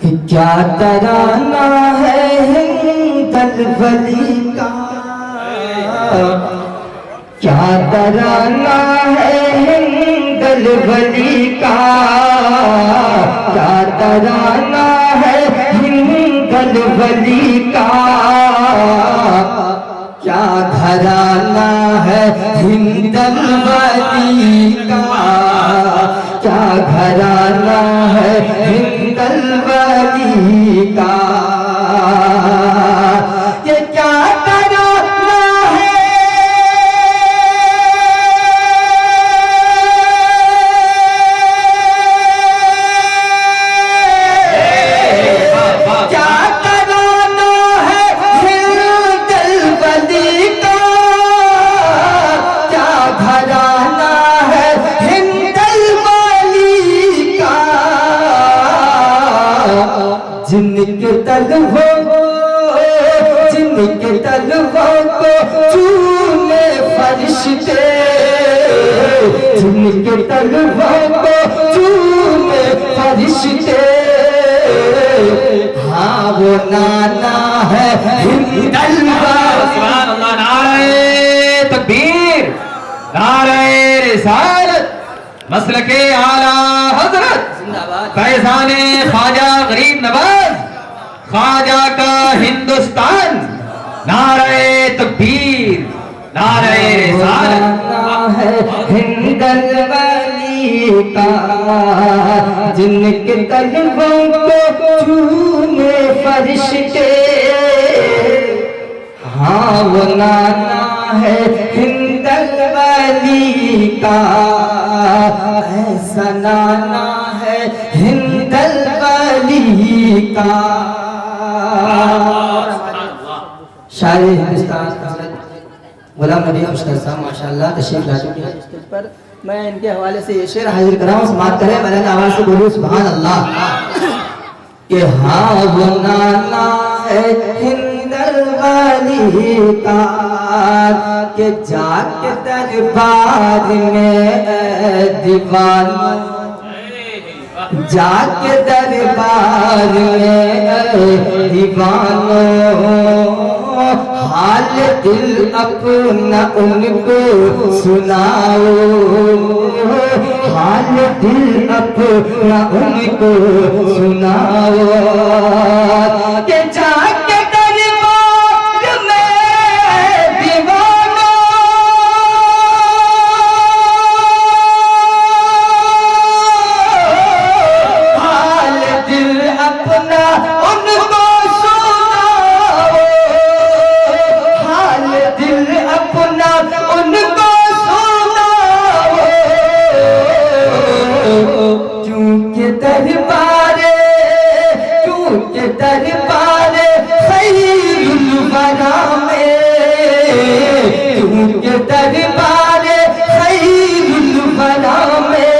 क्या तराना है हिंदल वली का, क्या तराना है हिंदल वली का, क्या तराना है हिंदल वली का, क्या घराना है हिंदल वली का, क्या घराना है हिंदल वली का। ये क्या घराना है, क्या घराना है हिंदल वली का, क्या घराना है हिंदल वली का। जिनके तलवों को चूमे फरिश्ते, जिनके तलवों को चूमे फरिश्ते, हाँ वो नाना है हिंदल वली। सुभान अल्लाह, नारे तकबीर, नारे रिसालत, मसलके आला हजरत फैजाने ख्वाजा गरीब नवाज, ख्वाजा का हिंदुस्तान। नारे तकबीर, नारे रिसालत है हिंदल वली का, जिनके तलवों को चूमे फरिश्ते, हाँ वो नाना है हिंदल वली का, ऐसा नाना है हिंदल वली का। शायर हिंदुस्तान गुलाम नबी अशरफ साहब माशाअल्लाह तशरीफ ला चुके हैं स्टेज पर। मैं इनके हवाले से ये शेर हाजिर कर रहा हूँ, समाप्त करें। मैंने आवाज से बोलूं सुभान अल्लाह। कि हाँ वो नाना है हिंदल वली का, के जाके दरबार में दीवाना, जाके दरबार में दीवानो, हाल दिल अपना उनको सुनाओ, हाल दिल अपना उनको सुनाओ। के जाके दरबार में दीवानो, हाल दिल अपना उनको सुनाओ, हाल दिल अपना उनको सुनाओ। क्योंकि दरबारे, क्योंकि दरबारे खैरुल वरा में, क्योंकि दरबारे खैरुल वरा में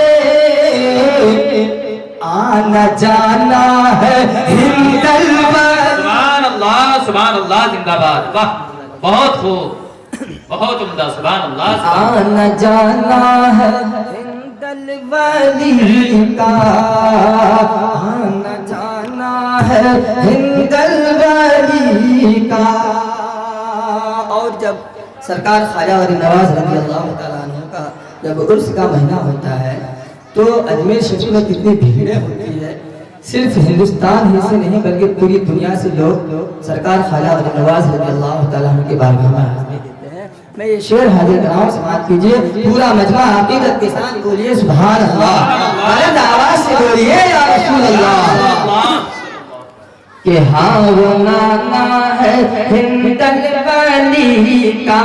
आना जाना है हिंदल वली। सुभान अल्लाह, सुभान अल्लाह, जिंदाबाद। वाह, बहुत खूब, बहुत उम्दा। सुभान अल्लाह। आना जाना है हिंदल वली का, आना जाना है हिंदल वली का। और जब सरकार ख्वाजा गरीब नवाज रज़ी अल्लाह तआला अन्हु का जब उर्स का महीना होता है तो अजमेर शरीफ में कितनी भीड़ें होती है। सिर्फ हिंदुस्तान ही से नहीं बल्कि पूरी दुनिया से लोग सरकार ख्वाजा गरीब नवाज रज़ी अल्लाह तआला अन्हु के बारगाह में हाजिरी देते हैं। मैं ये शेर हाजिर कर रहा हूँ, समाप्त कीजिए। पूरा मजमा अकीदत के साथ बोलिए सुभान अल्लाह, बुलंद आवाज से बोलिए या रसूल अल्लाह। कि हाँ वो नाना है हिंदल वली का,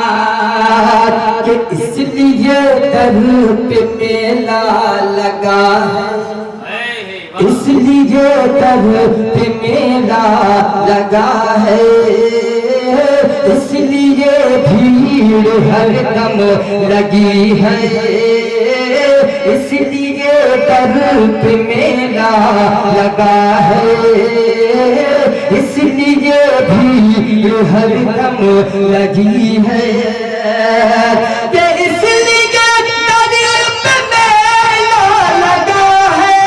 कि इसलिए दर पे मेला लगा है, इसलिए दर पे मेला लगा है, इसलिए भीड़ हरदम लगी है, इसलिए दर पे मेला लगा है, इसलिए भीड़ हरदम लगी है। कि इसलिए दर पे मेला लगा है,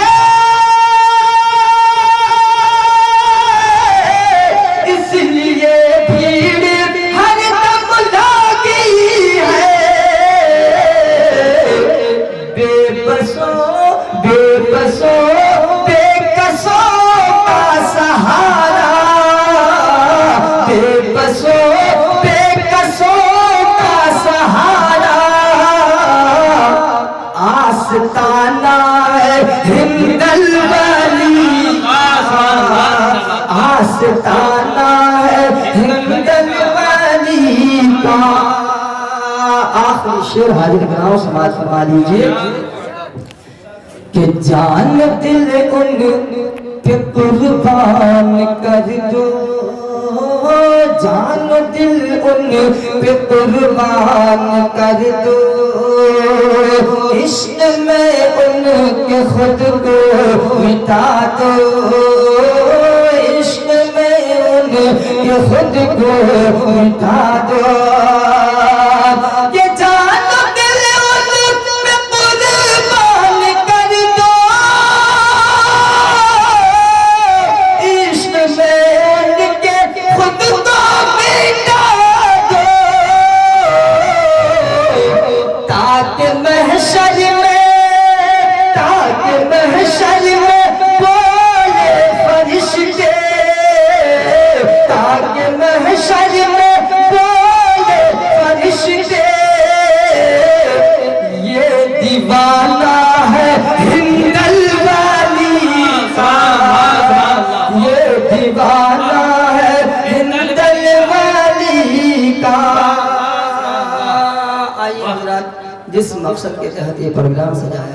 शेर हाजिर बनाओ, समाज फरमा लीजिए कि जान दिल उन पे कुर्बान कर दो, जान दिल उन पे कुर्बान कर दो, इश्क में उनके खुद को मिटा दो, इश्क में उनके खुद को मिटा दो। ये जान दिल उन पे कुर्बान कर दो, इश्क में उनके खुद को मिटा दो, ताकि महशर में, ताकि महशर में बोले फरिश्ते, ताकि महशर में बोले फरिश्ते, ये दीवाना है हिंदल वाली का, ये दीवाना है हिंदल वाली का। आइए हज़रात, जिस मकसद के तहत ये प्रोग्राम सजाया